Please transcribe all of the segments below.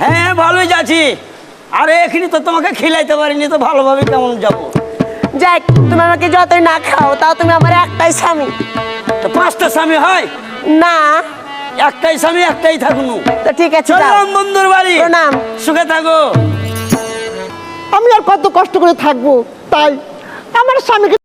হ্যাঁ ভালোই যাচ্ছি। আরে এখানে তো তোমাকে খিলাইতে পারিনি, তো ভালোভাবে কেমন যাবো? যাক, তুমি আমাকে যতই না খাও তাও তুমি আমার একটাই স্বামী। তো পাঁচটা স্বামী হয় না, একটাই স্বামী একটাই থাকুন। তো ঠিক আছে, চললাম বন্ধুর বাড়ি। প্রণাম। সুখে থাকো। আমি আর কত কষ্ট করে থাকবো, তাই আমার স্বামীকে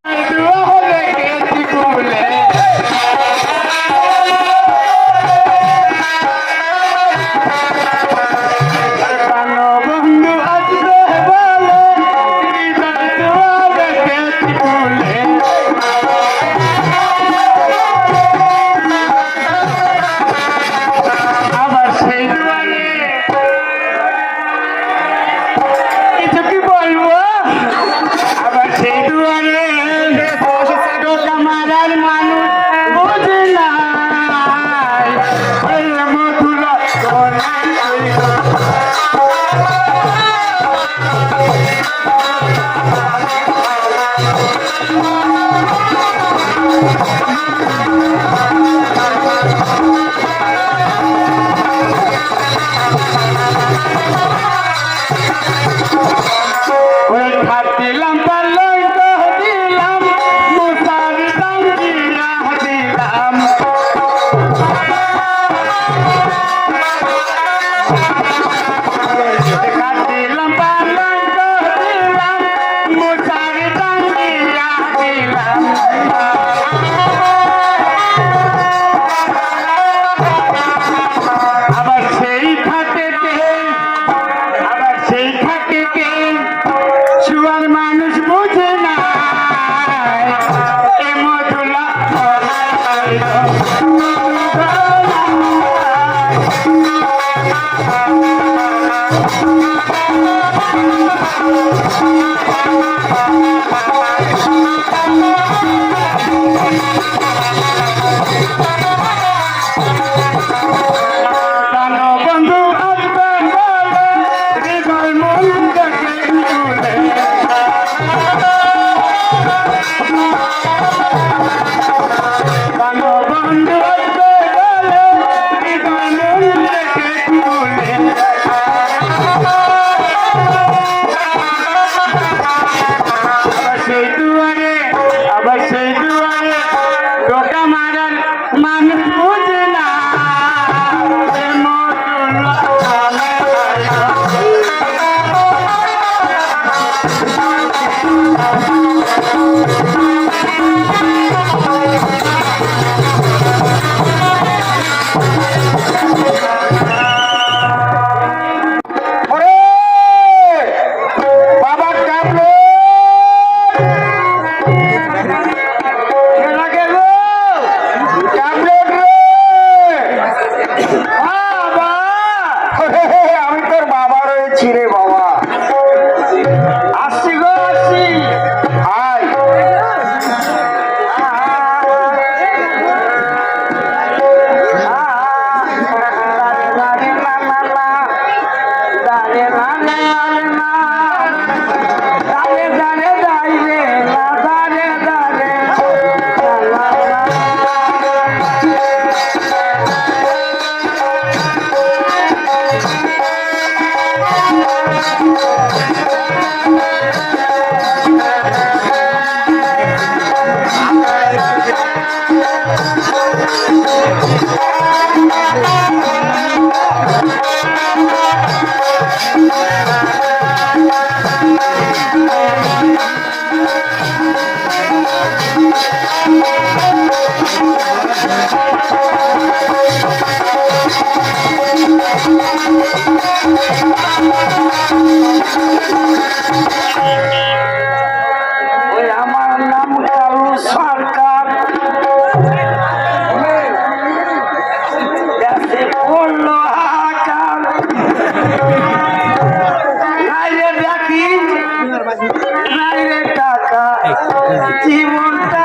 জীবনটা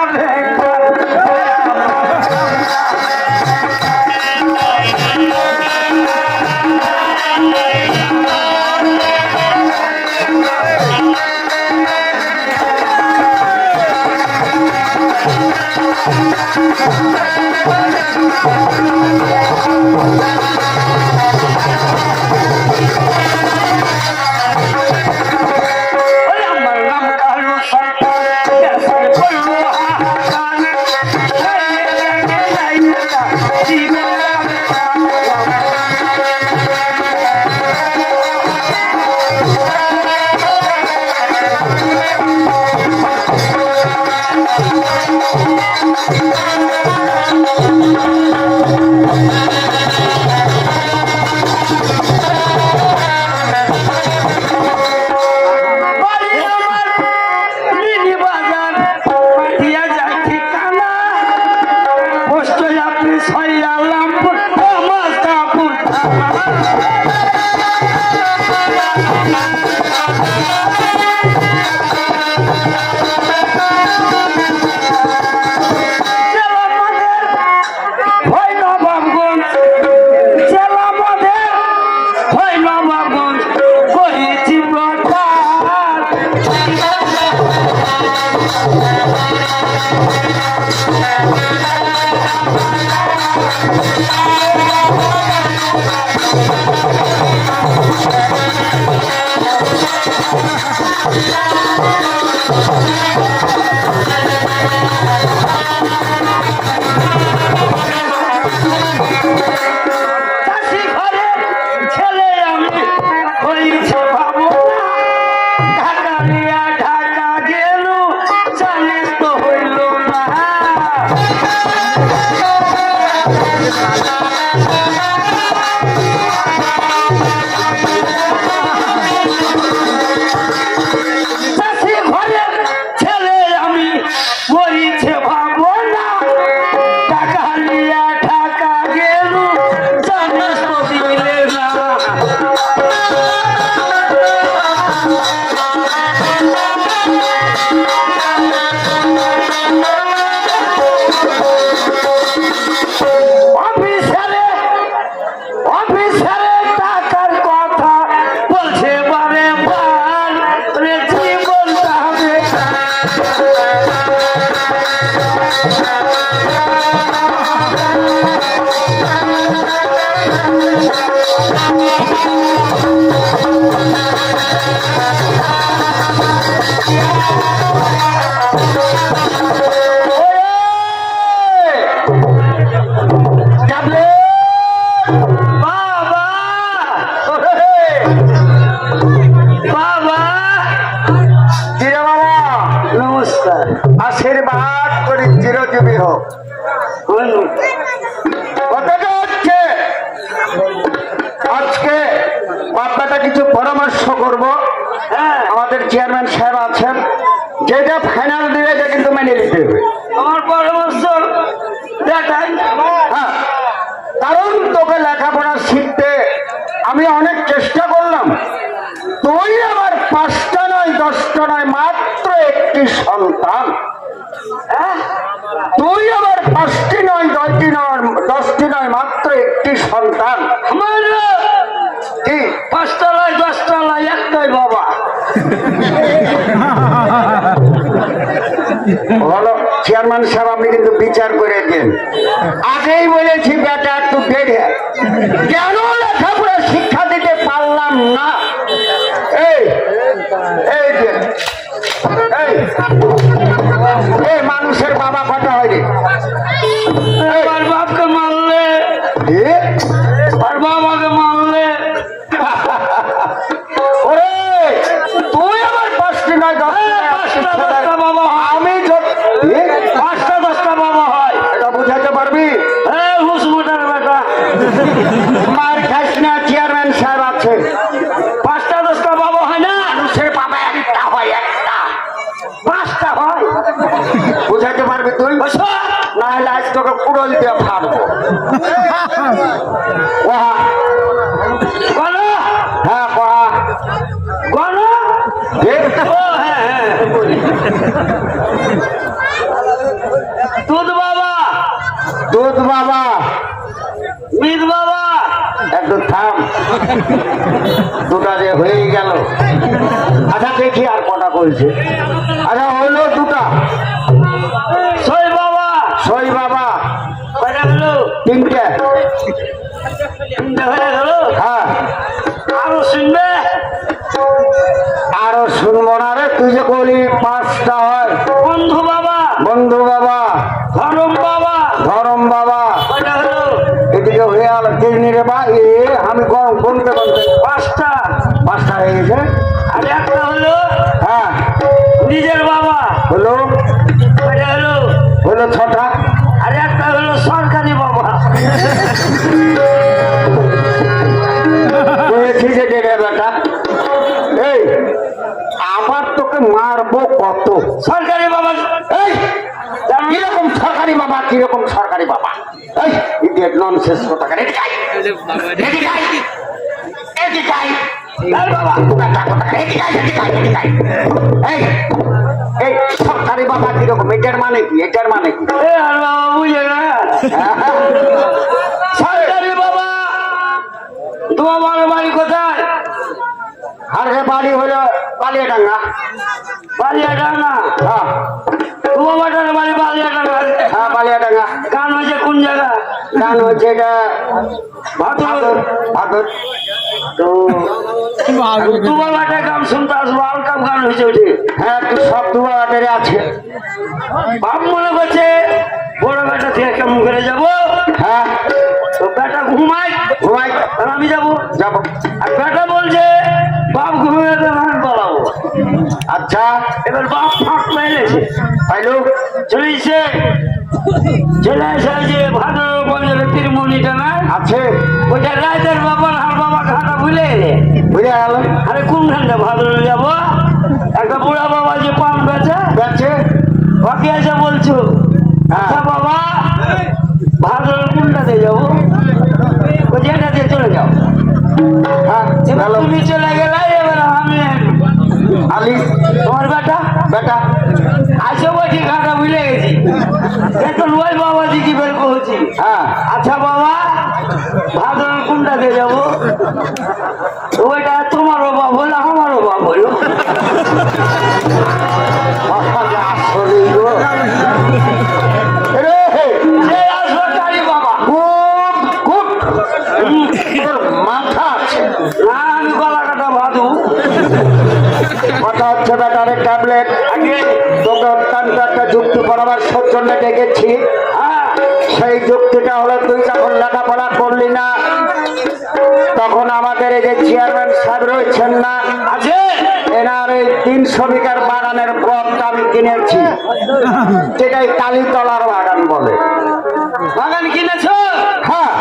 Thank you. হইল মাগুন করেছি প্রচার চাষি ঘরে ছেলে আমি হইছে ভাবো ঢাকা নিয়া ঢাকা গেল জানিস তো হইল না চাষি ঘরে ছেলে আমি হইছে ভাবো না ঢাকা নিয়া ঢাকা গেল জানিস তো দিলে না অফিসারে অফিসারে টাকার কথা বলছে বারে বার রে জীবনটা হবে যাবে বাবা বাবা জিরো বাবা নমস্কার আশীর্বাদ করি চিরজীবী হোক। কথাটা হচ্ছে আজকে বাপ্পাটা কিছু পরামর্শ করব। হ্যাঁ আমাদের চেয়ারম্যান সাহেব আছেন, যেটা ফাইনাল দিলে এটা কিন্তু মেনে নিতে হবে। আমার পরামর্শ দেখাই হ্যাঁ, কারণ তোকে লেখাপড়া শিখতে আমি অনেক চেষ্টা করলাম, তুই আমার 5টা নয় 10টা নয় মাত্র একটি সন্তান। তুই আবার 5টি নয় 10টি নয় 10টি নয় মাত্র একটি সন্তান। আমার কি 5টা লাই 10টা লাই একটাই বাবা বলো চেয়ারম্যান সাহেব, আপনি কিন্তু বিচার করে দেন। আগেই বলেছি বেটা একটু বেড়ে কেন লেখাপড়া শিক্ষা দিতে পারলাম না। এই এই যে, এই মানুষের বাবা কথা হয় রে। আমার বাপকে মারলে এ? আর বাবাকে মারলে ওরে, তুই আমার 5টি নয় 10টি নয় 5টা 10টা বাবা হয় আমি এ? 5টা 10টা বাবা হয় এটা বুঝাতে পারবি? হুসমুটার বেটা মার খাস না, চেয়ারম্যান সাহেব আছে। 5টা 10টা বাবা হয় না মানুষের বাবা একটা হয়, একটা। 5টা হয় বুঝাতে পারবি তুই? না হলে আজ তোকে কুড়ল দিয়ে ফাড়বো। ওহা, বলো হ্যাঁ কহা। বলো এ? ও হ্যাঁ হ্যাঁ বলি। দুধ বাবা দুধ বাবা, মিত বাবা একটু থাম, দুটা যে হয়ে গেল। আচ্ছা দেখি আর কটা করেছে। আচ্ছা হইলো দুটা। সই বাবা সই বাবা কয়টা হলো 3টে। 3টে হয়ে গেল হ্যাঁ, আরো শুনবে আরো শুনবো না রে, তুই যে বলি 5টা হয়। বন্ধু বাবা বন্ধু বাবা, ধরম বাবা ধরম বাবা, কয়টা হলো এদিকে হয়ে গেল 3 রে বা। এ আমি গুনতে গুনতে 5টা 5টা হয়ে গেছে। আর একটা হলো হ্যাঁ, নিজের বাবা হলো কয়টা হলো হলো 6টা। আর একটা হলো সরকারি বাবা বলেছি যে ডেরে বেটা, এই আবার তোকে মারবো কত। সরকারি বাবা এই কিরকম সরকারি বাবা, কিরকম সরকারি বাবা? এই ইডিয়েট ননসেন্স কথা করে। এদিকে আয়, এদিকে আয়, এদিকে আয়। তার বাবা বেটা কথা করে, এদিকে আয়, এদিকে আয়, এদিকে আয়। এই এই সরকারি বাবা কিরকম, এটার মানে কি, এটার মানে কি? এ আর বাবা বুঝে না সরকারি বাবা তোমার বাবার বাড়ি কোথায়? আর হে বাড়ি হলো বালিয়াডাঙ্গা। বালিয়াডাঙ্গা। হ্যাঁ তোমার বাবার বাড়ি বালিয়াডাঙ্গা। হ্যাঁ বালিয়াডাঙ্গা। গান হয়েছে কোন জায়গা? গান হচ্ছে এটা ভাদর। ভাদর। তো তোমার বাটার গান শুনতে আসবো, আর কাপ গান হয়েছে ওটি। হ্যাঁ তুই সব দুবার আটেরে আছে। বাপ মনে করছে বড় বেটা থেকে কেমন করে যাবো। হ্যাঁ তো বেটা ঘুমাই ঘুমাই আর আমি যাবো। যাবো। আর বেটা বলছে বাপ ঘুমিয়ে আমি পালাবো। আচ্ছা এবার বাপ ফাঁক পাইলেছে, পাইলো চলে এসে চলে এসে যে ভাদর বন্ধের তিরমণিটা না আছে ওইটা রাতের বাবার আর বাবা ঘাটা ভুলে এলে। বুঝে গেল আরে কোন ঘন্টা ভাদর যাবো? একটা বুড়া বাবা যে পান বেচে যাচ্ছে। বাকি এসে বলছো আচ্ছা বাবা ভাদর কোনটাতে যাবো? ওই যেটা দিয়ে চলে যাও। হ্যাঁ এবার গেল তুমি চলে গেলে, এবার আমি আলি তোমার বেটা বেটা আসো বলছি ঘাটা ভুলে গেছি। এখন ওই বাবাজি কি বের করছি। হ্যাঁ আচ্ছা বাবা ভাদর কোনটাতে যাবো? ওইটা তোমারও বাপ হলো আমারও বাপ হলো। আসলেই গো। রে, সে আসলো তারই বাবা। খুব খুব তোর মাথা আছে। না আমি গলা কাটা ভাদু। কথা হচ্ছে বেটারে ট্যাবলেট আগে তোকে অত্যন্ত একটা যুক্তি পরামর্শের জন্য ডেকেছি। হ্যাঁ সেই যুক্তিটা হলো তুই যখন লেখাপড়া করলি না তখন আমাদের এই যে চেয়ারম্যান সাহেব রয়েছেন না আছে এনার এই 300 বিঘার বাগানের প্লটটা আমি কিনেছি, যেটাই কালীতলার বাগান বলে। বাগান কিনেছো? হ্যাঁ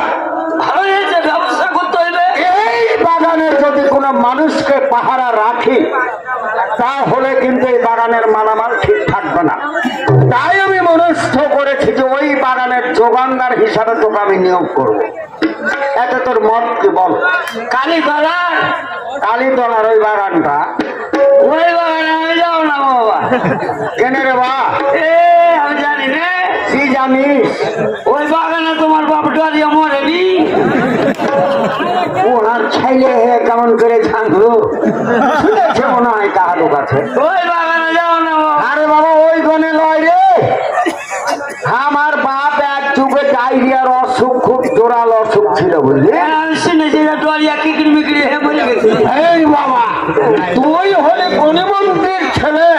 ভালো হয়েছে, ব্যবসা করতে হইবে। এই বাগানের যদি কোনো মানুষকে পাহারা রাখি তাহলে কিন্তু এই বাগানের মালামাল ঠিক থাকবে না। তাই আমি মনস্থ করেছি যে ওই বাগানের যোগানদার হিসাবে তোকে আমি নিয়োগ করবো। এতে তোর মত কি বল? কালীতলা কালীতলার ওই বাগানটা ওই বাগানে আমি যাও না বাবা। কেনে রে বা? এ আমি জানি রে, কি জানিস? ওই বাগানে তোমার বাপটা দিয়ে মরেনি। ওনার ছেলে কেমন করে জানলো? শুনেছে মনে হয় কাহার কাছে। ওই বাগানে যাও না বাবা। আরে বাবা ওই গনে লয় রে, আমার বাপ এক যুগে ডায়রিয়ার অসুখ, খুব জোরাল অসুখ ছিল বুঝলি। আমি শুনেছি যে ডলিয়া কিকরি মিকরি হয়ে বলে গেছে। এই বাবা তুই হলে গণিমন্ত্রীর ছেলে,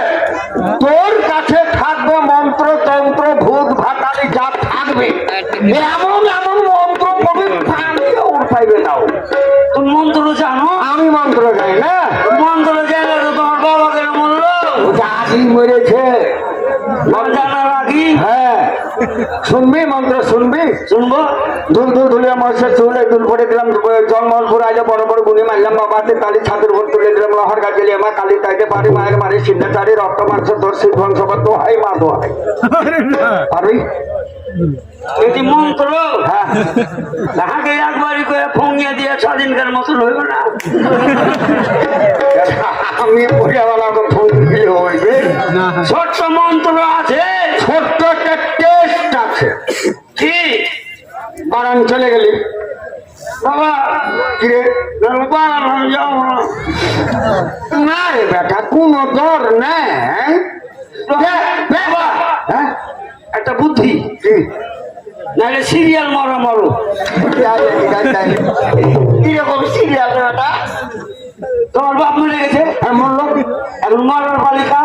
তোর কাছে থাকবে মন্ত্র তন্ত্র ভূত ভাতালি যা থাকবে, এমন এমন মন্ত্র ওর পাইবে নাও। তুমি মন্ত্র জানো? আমি মন্ত্র যাই না, মন্ত্র জানো তো তোমার বাবা কেন মরলো? আগেই মরেছে। জানার আগে হ্যাঁ শুনবি মন্ত্র শুনবি? শুনবো। দুল দুল ধুলিয়া মশা চুলে দুল পড়ে দিলাম, জঙ্গলপুর আজ বড় বড় গুলি মারলাম, বাবাতে কালী ছাদের ভোট তুলে দিলাম, লহর গাছ গেলে আমার কালী তাইতে পারি মায়ের মারি সিদ্ধাচারী রক্ত মাংস দর্শিত ধ্বংসপদ দোহাই মা দোহাই। পারবি? এটি মন্ত্র হ্যাঁ তাহাকে একবারই করে ফঙ্গিয়ে দিয়ে স্বাধীনকার মতন হইব না। আমি পূজাওয়ালাকে ফোন দিলে হইবে। ছোট্ট মন্ত্র আছে, ছোট্ট একটা টেস্ট আছে। কি বারান চলে গেলি বাবা? কিরে বাগান আমি যাবো না। না রে বেটা কোনো দর নেই। বাবা হ্যাঁ একটা বুদ্ধি, কি? নাহলে সিরিয়াল মরো মরো। কিরকম সিরিয়াল বেটা? তোমার বাপ মরে গেছে, আর মরল এখন মরার বালিকা।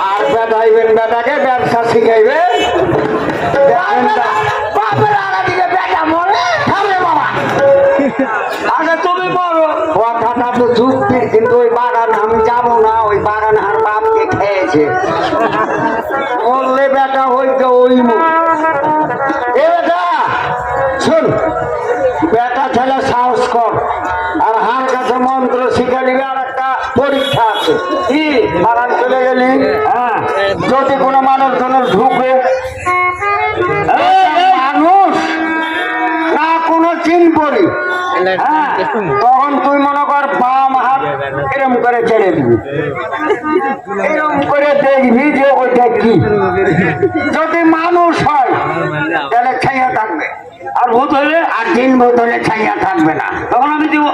আর বেটাইবেন বেটাকে ব্যবসা শিখাইবে। বাপের আগা দিকে বেটা মরে থামে বাবা। আগে তুমি মরো। কথাটা তো যুক্তি, কিন্তু ওই বাগান আমি যাবো না, ওই বাগান আর বাপকে খেয়েছে। বললে বেটা হইতে ওই মুখ। এ বেটা শুন, বেটা ছেলে সাহস কর, আর হার কাছে মন্ত্র শিখে নিবে। আর একটা পরীক্ষা আছে, কি বাগান চলে গেলি, হ্যাঁ যদি কোনো মানুষ ঢুকে, মানুষ না কোনো চিন পড়ি, হ্যাঁ তখন তুই মনে কর বাম হাত এরম করে ছেড়ে দিবি, এরম করে দেখবি যে ওইটা কি। যদি মানুষ হয় তাহলে খেয়ে থাকবে, আর ভূত হলে আর 3 বোতলে ছাইয়া থাকবে না। তখন আমি দিব।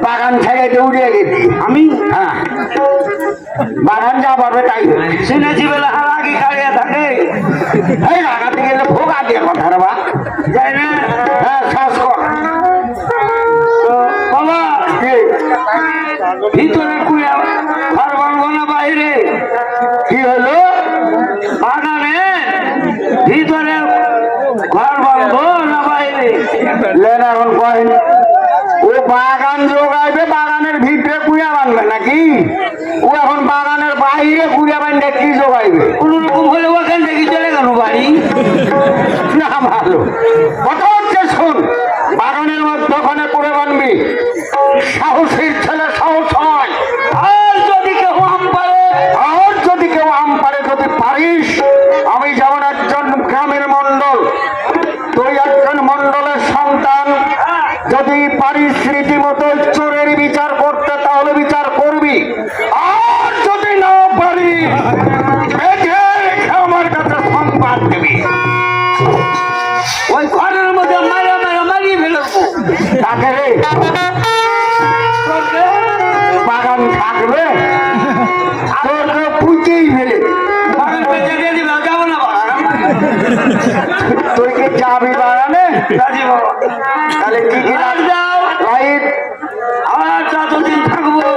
বাগান ছেড়ে দৌড়িয়ে গেছি আমি হ্যাঁ বাগান যা পারবে তাই শুনেছি বেলা হার আগে কাড়িয়া থাকে। এই লাগাতে গেলে ভোগা দিয়ে কথা রে বা যাই না। হ্যাঁ শ্বাস কর তো বাবা কি ভিতরে কুড়িয়া ঘর বানবো না বাইরে? কি হলো বাগানে ভিতরে ঘর বানবো না বাইরে? লেন এখন কয় ও বাগান যোগাইবে, বাগানের ভিতরে কুড়িয়া বানবে নাকি? ও এখন বাগানের বাইরে কুড়িয়া বানবে কি যোগাইবে? কোন রকম হলে ওখান থেকে চলে গেল বাড়ি। না ভালো কথা হচ্ছে শোন, বাগানের মধ্যে ওখানে করে বানবি। সাহসীর ছেলে সাহস হয়। আর যদি কেউ আম পারে, আর যদি কেউ আম পারে, যদি পারিস, আমি যেমন একজন গ্রামের মন্ডল, তুই একজন মন্ডলের সন্তান, যদি পারিস রীতিমতো চোরের বিচার করতে তাহলে বিচার করবি। আর যদি না পারিস বেঁধে রেখে আমার কাছে সংবাদ দিবি। ওই ঘরের মধ্যে মারিয়ে ফেলবো। তাকে রে বাগান থাকবে তোর পুঁতেই ফেলে বাগান বেঁচে দিয়ে দিবে, যাবো না বাগান। তুই কি যাবি বাগানে? রাজি বাবা। তাহলে কি কি আর যাও, লাইট আর যতদিন থাকবো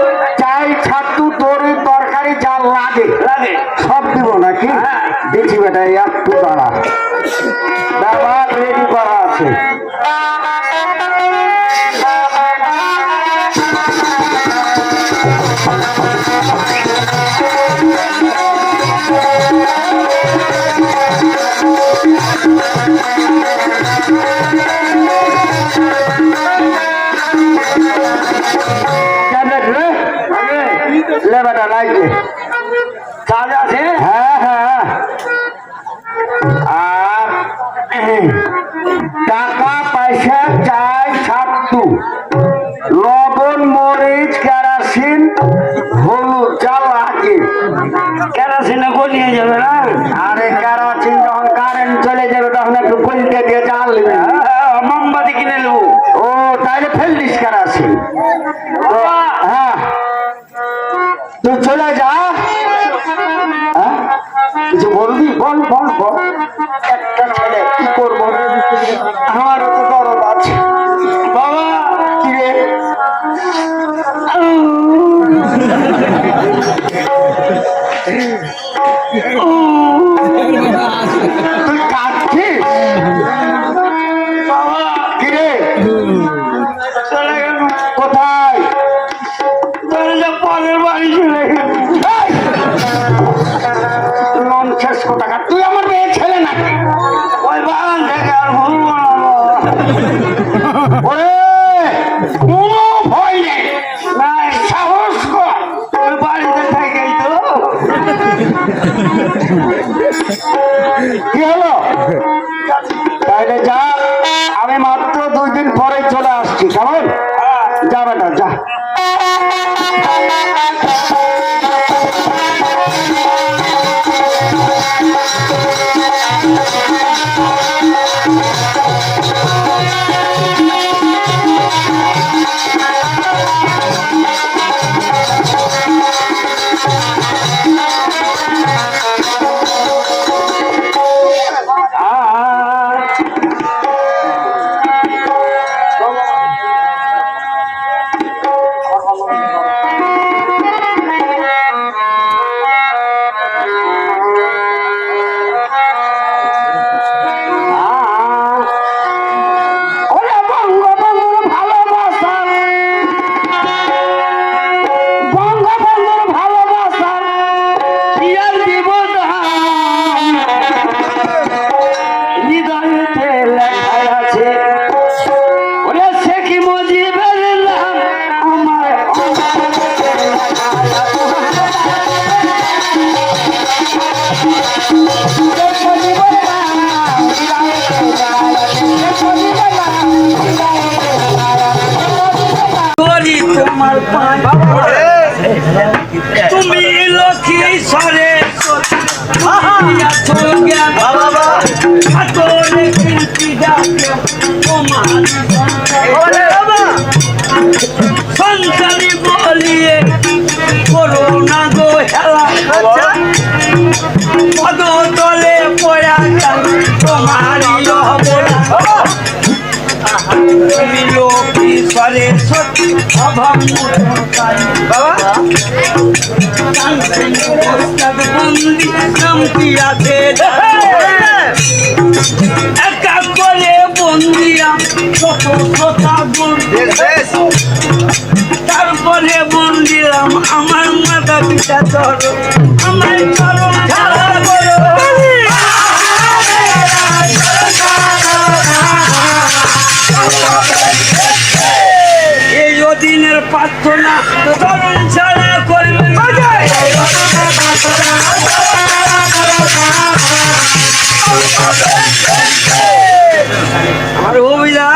চাই ছাতু তোর তরকারি যা লাগে লাগে। সব দিব নাকি? হ্যাঁ। দিচ্ছি বেটা একটু দাঁড়া, ব্যাপার রেডি করা আছে। লে বেটা লাইট কাজ আছে। হ্যাঁ হ্যাঁ আর টাকা পয়সা চাই ছাতু, লবণ মরিচ কেরাসিন হলুদ যা লাগে। কেরাসিনে গলিয়ে যাবে না? আরে কেরাসিন যখন কারেন্ট চলে যাবে তখন একটু গলিতে দিয়ে জ্বালবে। মোমবাতি কিনে নেবো। ও তাইলে ফেল দিস কেরাসিন। তো হ্যাঁ তুই চলে যা। হ্যাঁ? কিছু বলবি? বল বল বল। একটা ছেলে কি করবো, আমারও তো গরম আছে। বাবা কি রে? তুই কাঁদছিস? বাবা কি রে? চলে গেল। কোথায়? দরজা পরের বাড়ি চলে গেল। এই! ননসেন্স কোথাকার। তুই আমার মেয়ে ছেলে নাকি? ওই বাগান থেকে আর ভুলবো না বাবা। ওরে কোনো ভয় নেই, নাই, সাহস কর। ওই বাড়িতে থেকেই তো। কি হলো? তাইলে যা, আমি মাত্র 2 দিন পরে চলে আসছি। কেমন? যা বেটা যা। ওরে বঙ্গবন্ধুর ভালোবাসা, বঙ্গবন্ধুর ভালোবাসা কি আর দিব দাম? হৃদয়েতে লেখা আছে, ওরে সে কি মুজিবের নাম আমার করি তোমার পায়। তুমি লক্ষ্মী সরে দিয়াছো জ্ঞান সাগরে কীর্তি ডাকে তোমার সন্তানি বলিয়ে করো না গো হেলা পদতলে পড়া গেল তোমারই অবলা তুমি লোকি সরস্বতী অভাবমূর্তি বন্দি নামটি আছে একা করে বন্দিয়া শত শতা গুণ তারপরে বন্দিলাম আমার মাথা পিতা চলো আমার চরম খেলা করো এই অধীনের প্রার্থনা তরুণ ছাড়া করবেন আমার অভিলা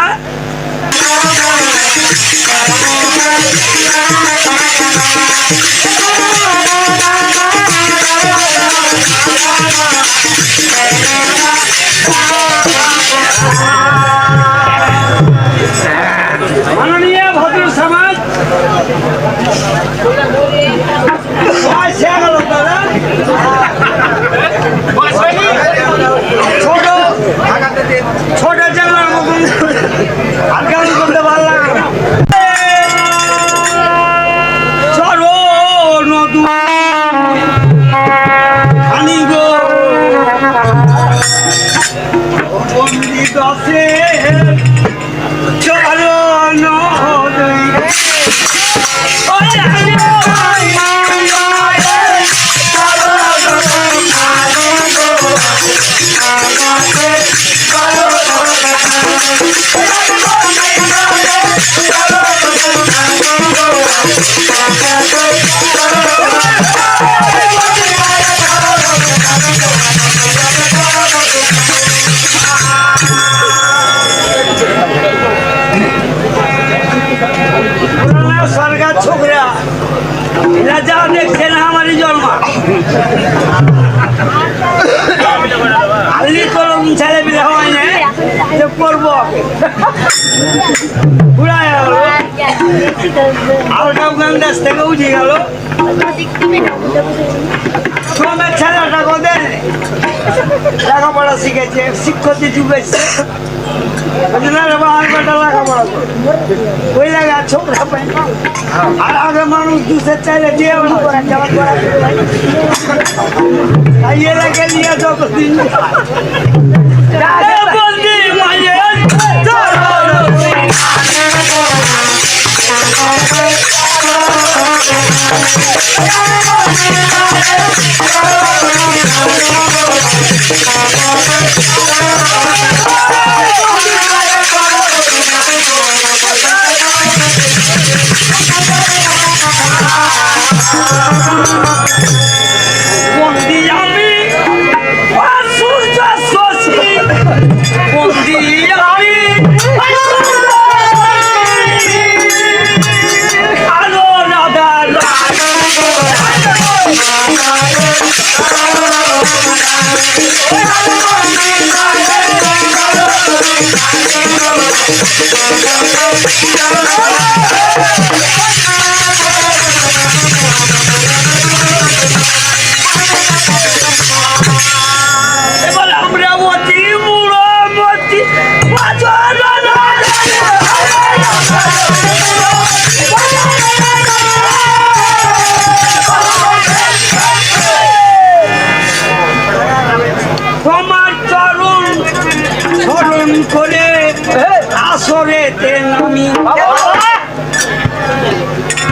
মাননীয় ভদ্র সমাজ ছোট জানলার মতন আজকাল করতে ভালো লাগে চলো নদু হানি গো বন্দি দশে চলো নদী সরকার ছোকরা এরা যা দেখছে না আমারই জন্ম আল্লি কলম ছেলে বিলে হয় না যে করবো ঘুরায় গেল আলটাফগান দেশ থেকে উঠে গেল শ্রমের ছেলেটা কোথায় লেখাপড়া শিখেছে শিক্ষককে যুগেছে লেখাপড়া ওই জায়গা ছোকরা পাই আর আগে মানুষ দুধের চাইলে দিয়ে এলাকা নিয়ে যতদিন বন্দি আমি সূর্য শশী বন্দি আমি আলো রাধা এবার আমরা মতি মুড়ো মতি তোমার চরণ স্মরণ করে আসরেতে নামি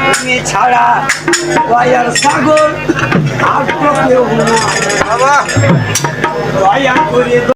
তুমি ছাড়া দয়ার সাগর আর তো কেউ না দয়া করে